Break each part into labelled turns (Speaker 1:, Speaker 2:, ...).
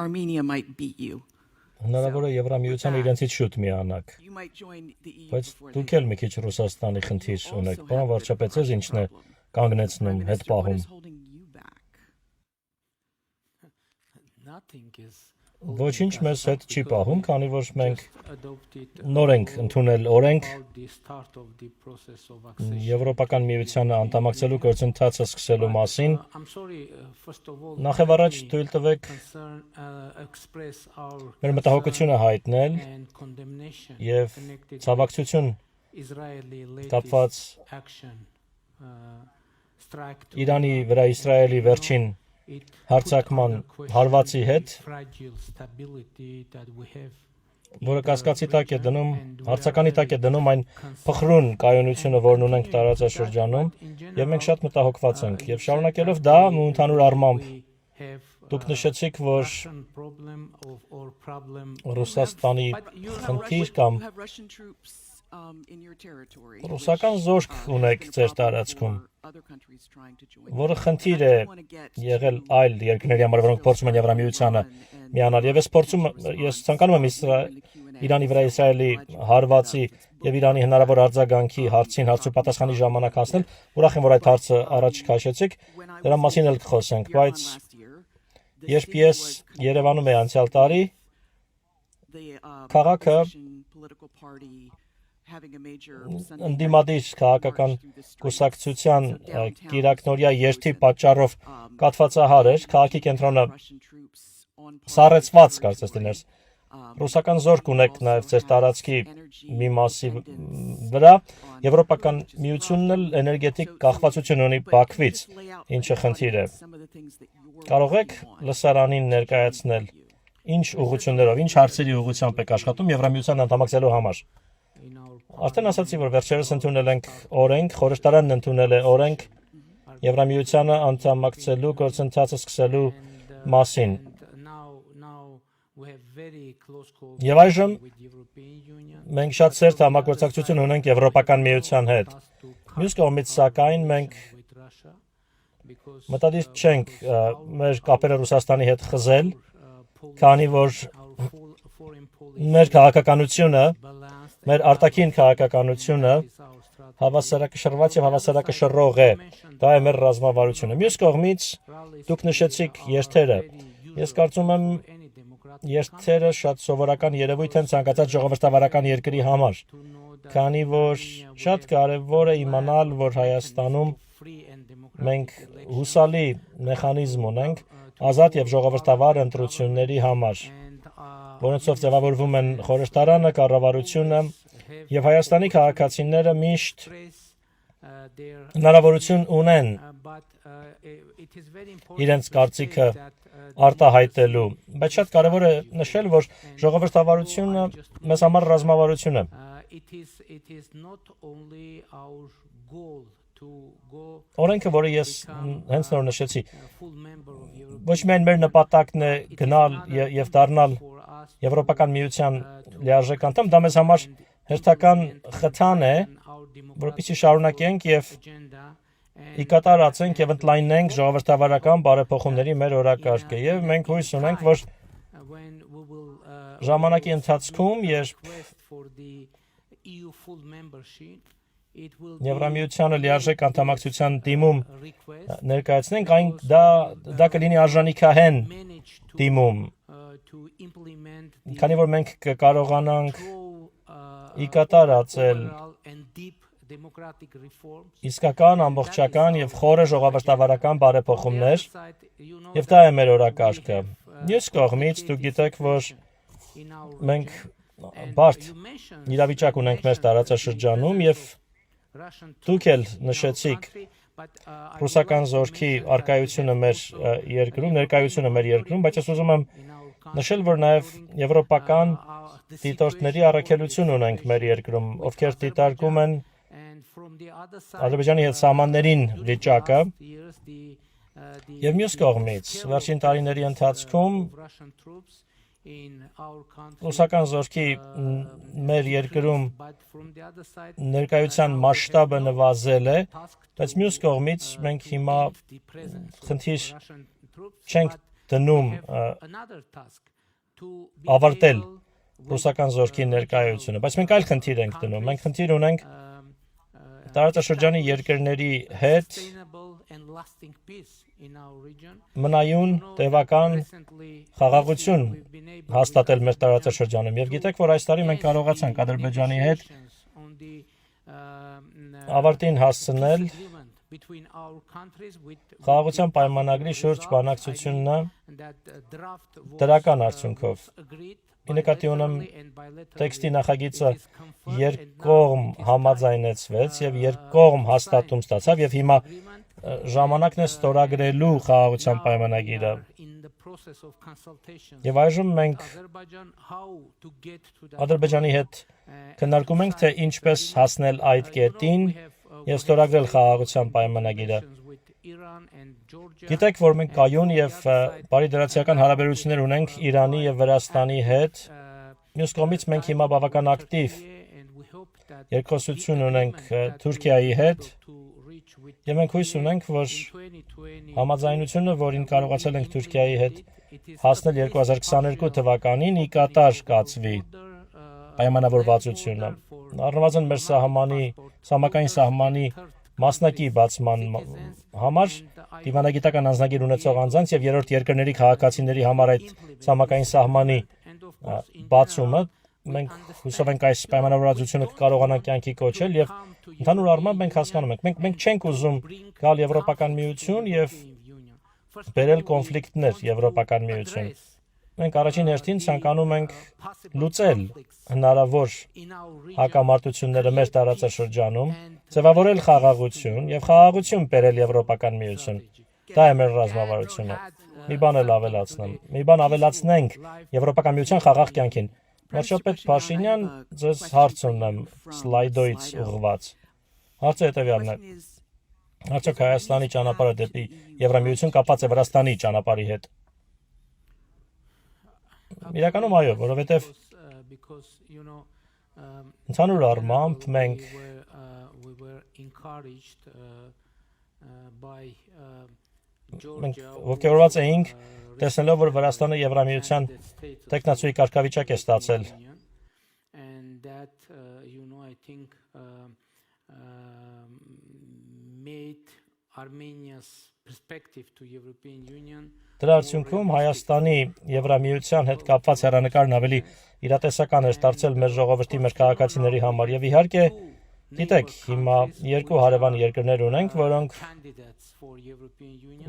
Speaker 1: Armenia might beat you.
Speaker 2: Հնարավոր է Եվրամիությանը իրենցից շուտ միանաք,
Speaker 1: You might join the EU
Speaker 2: բայց
Speaker 1: before
Speaker 2: դուք
Speaker 1: they
Speaker 2: էլ մի քիչ Ռուսաստանի խնդիր ունեք, բան վարչապետ ձեզ ինչն է
Speaker 1: problem.
Speaker 2: կանգնեցնում,
Speaker 1: Prime
Speaker 2: հետ
Speaker 1: Minister, what
Speaker 2: պահում։
Speaker 1: is holding you back?
Speaker 2: Ոչինչ մեզ հետ չի պահում, քանի որ մենք նոր ենք ընդունել օրենք Եվրոպական միությանը անդամակցելու գործընթացը սկսելու մասին։ Նախ եւ առաջ թույլ տվեք մեր մտահոգությունը հայտնել եւ ցավակցություն կապված Իրանի վրա Իսրայելի վերջին հարձակման հարվածի հետ, որը կասկածի տակ է դնում, հարցականի տակ է դնում այն փխրուն կայունությունը, որն ունենք տարածաշրջանում, եւ մենք շատ մտահոգված ենք։ Եվ շարունակելով դա, ու ընդհանուր առմամբ դուք նշեցիք, որ Ռուսաստանի խնդիր կամ ռուսական զորք ունեք ձեր տարածքում, որը խնդիր է եղել այլ երկրների համար, որոնք փորձում են Եվրամիությանը միանալ։ Եվ ես ցանկանում եմ Իրանի վրա Իսրայելի հարվածի եւ Իրանի հնարավոր արձագանքի հարցին հարց ու պատասխանի ժամանակ հասնել։ Ուրախ եմ, որ այդ հարցը առաջ քաշեցիք, դրա մասին էլ կխոսենք, բայց երբ ես Երևանում էի անցյալ տարի, քաղաքը ընդդիմադիր քաղաքական կուսակցության կիրակնորյա երթի պատճառով կաթվածահար էր, քաղաքի կենտրոնը սառեցված կարծես դներ։ Ռուսական զորք ունեք նաև ձեր տարածքի մի մասի վրա, Եվրոպական միությունն էլ էներգետիկ կախվածություն ունի Բաքվից, ինչը խնդիր է։ Կարող եք լսարանին ներկայացնել ինչ ուղղություններով, ինչ հարցերի ուղղությամբ եք աշխատում Եվրամիության անդամակցելու համար։ Արդեն ասացի, որ վերջերս ընդունել ենք օրենք, խորհրդարանն ընդունել է օրենք Եվրամիությանը անդամակցելու գործընթացը սկսելու մասին։ Եվ այժմ մենք շատ սերտ համագործակցություն ունենք Եվրոպական միության հետ։ Մյուս կողմից, սակայն, մենք մտադիր չենք մեր կապերը Ռուսաստանի հետ խզել, քանի որ մեր քաղաքականությունը, մեր արտաքին քաղաքականությունը հավասարակշռված եւ հավասարակշռող է։ Դա է մեր ռազմավարությունը։ Մյուս կողմից դուք նշեցիք երթերը։ Ես կարծում եմ երթերը շատ սովորական երևույթ են ցանկացած ժողովրդավարական երկրի համար, քանի որ շատ կարևոր է իմանալ, որ Հայաստանում մենք հուսալի մեխանիզմ ունենք ազատ եւ ժողովրդավար ընտրությունների համար, որոնցով ձևավորվում են խորհրդարանը, կառավարությունը եւ Հայաստանի քաղաքացիները միշտ հնարավորություն ունեն իրենց կարծիքը արտահայտելու, բայց շատ կարևոր է նշել, որ ժողովրդավարությունը մեզ համար ռազմավարություն է։ Օրենքը, որը ես հենց նոր նշեցի, ոչ միայն մեր նպատակն է գնալ եւ դառնալ Եվրոպական միության լիարժեք անդամ, դա մեզ համար հերթական խթան է, որպեսզի շարունակենք եւ ի կատար ածենք եւ ընդլայնենք ժողովրդավարական բարեփոխումների մեր օրակարգը եւ մենք հույս ունենք, որ ժամանակի ընթացքում, երբ Եվրամիությանը լիարժեք անդամակցության դիմում ներկայացնենք, դա կլինի արժանիքահեն դիմում, քանի որ մենք կկարողանանք ի կատար ածել իսկական, ամբողջական եւ խորը ժողովրդավարական բարեփոխումներ, եւ դա է մեր օրակարգը։ Մյուս կողմից դուք գիտեք, որ մենք բարդ իրավիճակ ունենք մեր տարածաշրջանում եւ դուք էլ նշեցիք ռուսական զորքի արկայությունը մեր երկրում, ներկայությունը մեր երկրում, բայց ես ուզում եմ նշել, որ նաեւ եվրոպական դիտորդների առաքելություն ունենք մեր երկրում, ովքեր դիտարկում են Ադրբեջանի հետ սահմաններին վիճակը եւ մյուս կողմից վերջին տարիների ընթացքում ռուսական զորքի մեր երկրում ներկայության մասշտաբը նվազել է, բայց մյուս կողմից մենք հիմա խնդիր չենք դնում ավարտել ռուսական զորքի ներկայությունը, բայց մենք այլ խնդիր ենք դնում։ Մենք խնդիր ունենք տարածաշրջանի երկրների հետ մնայուն տևական խաղաղություն հաստատել մեր տարածաշրջանում։ Եվ գիտեք, որ այս տարի մենք կարողացանք Ադրբեջանի հետ ավարտին հասցնել խաղաղության պայմանագրի շուրջ բանակցությունն դրական արդյունքով։ Ի նկատի ունեմ տեքստի նախագիծը երկկողմ համաձայնեցվեց եւ երկկողմ հաստատում ստացավ եւ հիմա ժամանակն է ստորագրելու խաղաղության պայմանագիրը։ Եվ այժմ մենք Ադրբեջանի հետ քննարկում ենք, թե ինչպես հասնել այդ կետին եւ ստորագրել խաղաղության պայմանագիրը։ Գիտեք, որ մենք կայուն եւ բարիդրացիական հարաբերություններ ունենք Իրանի եւ Վրաստանի հետ։ Մյուս կողմից մենք հիմա բավական ակտիվ երկխոսություն ունենք Թուրքիայի հետ եւ մենք հույս ունենք, որ համաձայնությունը, որին կարողացել ենք Թուրքիայի հետ հասնել 2022 թվականին, ի կատար կացվի պայմանավորվածությունը։ Առնվազն մեր սահմակային սահմանի մասնակի բացման համար դիվանագիտական անձնագիր ունեցող անձանց եւ երրորդ երկրների քաղաքացիների համար այդ սահմակային սահմանի բացումը մենք հուսով ենք այս պայմանավորվածությունը կարողանանք կյանքի կոչել եւ ընդհանուր առմամբ մենք հասկանում ենք մենք չենք ուզում գալ Եվրոպական միություն եւ բերել կոնֆլիկտներ Եվրոպական միություն։ Մենք առաջին հերթին ցանկանում ենք լուծել հնարավոր հակամարտությունները մեր տարածաշրջանում, ձևավորել խաղաղություն եւ խաղաղություն բերել Եվրոպական միություն։ Դա է մեր ռազմավարությունը։ Մի բան էլ ավելացնեմ։ Մի բան ավելացնենք Եվրոպական միության խաղաղ կյանքին։ Վարչապետ Փաշինյան, ձեզ հարց ունեմ սլայդոից ուղղված։ Հարցը հետեւյալն է. Արդյոք Հայաստանի ճանապարհը դեպի Եվրամիություն կապված է Վրաստանի ճանապարհի հետ։ Իրականում այո, որովհետև ընդհանուր առմամբ մենք ողջորված էինք տեսնելով, որ Վրաստանը Եվրամիության տեխնացուի կարգավիճակ է ստացել։ Դրա արդյունքում Հայաստանի Եվրամիության հետ կապված հեռանկարն ավելի իրատեսական էր դարձել մեր ժողովրդի, մեր քաղաքացիների համար։ Եվ իհարկե, գիտեք, հիմա երկու հարևան երկրներ ունենք, որոնք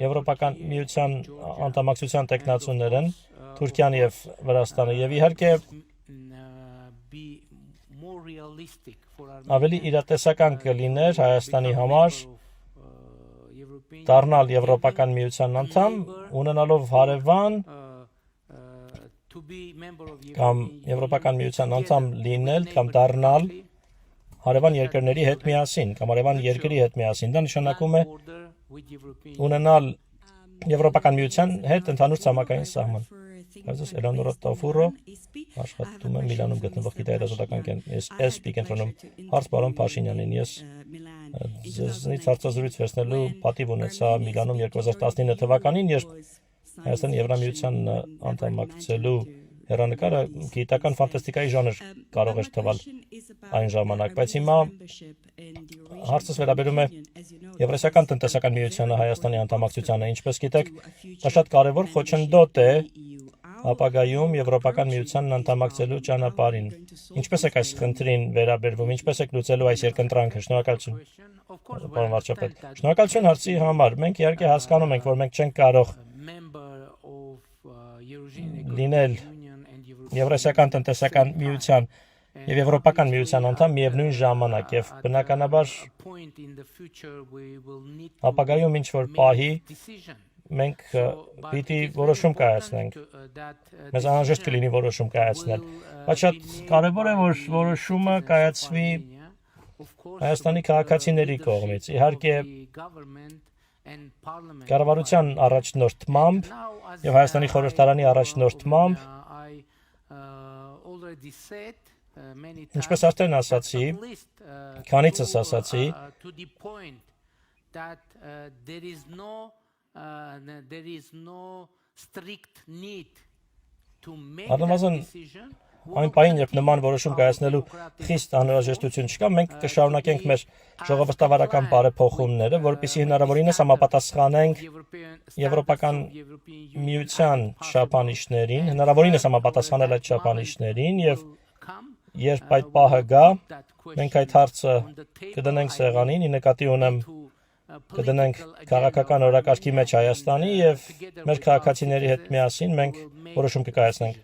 Speaker 2: Եվրոպական միության անդամակցության տեխնացուներ են, Թուրքիան եւ Վրաստանը, եւ իհարկե ավելի իրատեսական կլիներ Հայաստանի համար դառնալ Եվրոպական միության անդամ, ունենալով հարևան կամ Եվրոպական միության անդամ լինել կամ դառնալ հարևան երկրների հետ միասին կամ հարևան երկրի հետ միասին։ Դա նշանակում է ունենալ Եվրոպական միության հետ ընդհանուր ցամաքային սահման։ Այսպես Էլեոնորա Տաֆուրո աշխատում է Միլանում գտնվող գիտահետազոտական SP կենտրոնում։ Հարց պարոն Փաշինյանին, ես ձեզնից հարցազրույց վերցնելու պատիվ ունեցա Միլանում 2019 թվականին, երբ Հայաստանի Եվրամիության անդամակցելու հեռանկարը գիտական ֆանտաստիկայի ժանր կարող էր թվալ այն ժամանակ, բայց հիմա հարցս վերաբերում է Եվրասիական տնտեսական միությանը Հայաստանի անդամակցությանը։ Ինչպես գիտեք, դա շատ կարևոր խոչընդոտ է ապագայում Եվրոպական միությանն անդամակցելու ճանապարհին։ Ինչպես եք այս խնդրին վերաբերվում, ինչպես եք լուծելու այս երկընտրանքը։ Շնորհակալություն, պարոն վարչապետ։ Շնորհակալություն հարցի համար։ Մենք իհարկե հասկանում ենք, որ մենք չենք կարող լինել Եվրասիական տնտեսական միության եւ Եվրոպական միության անդամ միևնույն ժամանակ, եւ բնականաբար ապագայում ինչ որ պահի մենք պիտի որոշում կայացնենք։ Մեզ անհրաժեշտ կլինի որոշում կայացնել, բայց շատ կարևոր է, որ որոշումը կայացվի Հայաստանի քաղաքացիների կողմից։ Իհարկե կառավարության առաջնորդմամբ եւ Հայաստանի խորհրդարանի առաջնորդմամբ, ինչպես արդեն ասացի, քանիցս ասացի, Առնվազն այն պահին, երբ նման որոշում կայացնելու խիստ անհրաժեշտություն չկա, մենք կշարունակենք մեր ժողովրդավարական բարեփոխումները, որպեսզի հնարավորինս համապատասխանենք Եվրոպական միության չափանիշներին, հնարավորինս համապատասխանել այդ չափանիշներին եւ երբ այդ պահը գա, մենք այդ հարցը կդնենք սեղանին, ի նկատի ունեմ կդնենք քաղաքական օրակարգի մեջ Հայաստանի եւ մեր քաղաքացիների հետ միասին մենք որոշում կկայացնենք։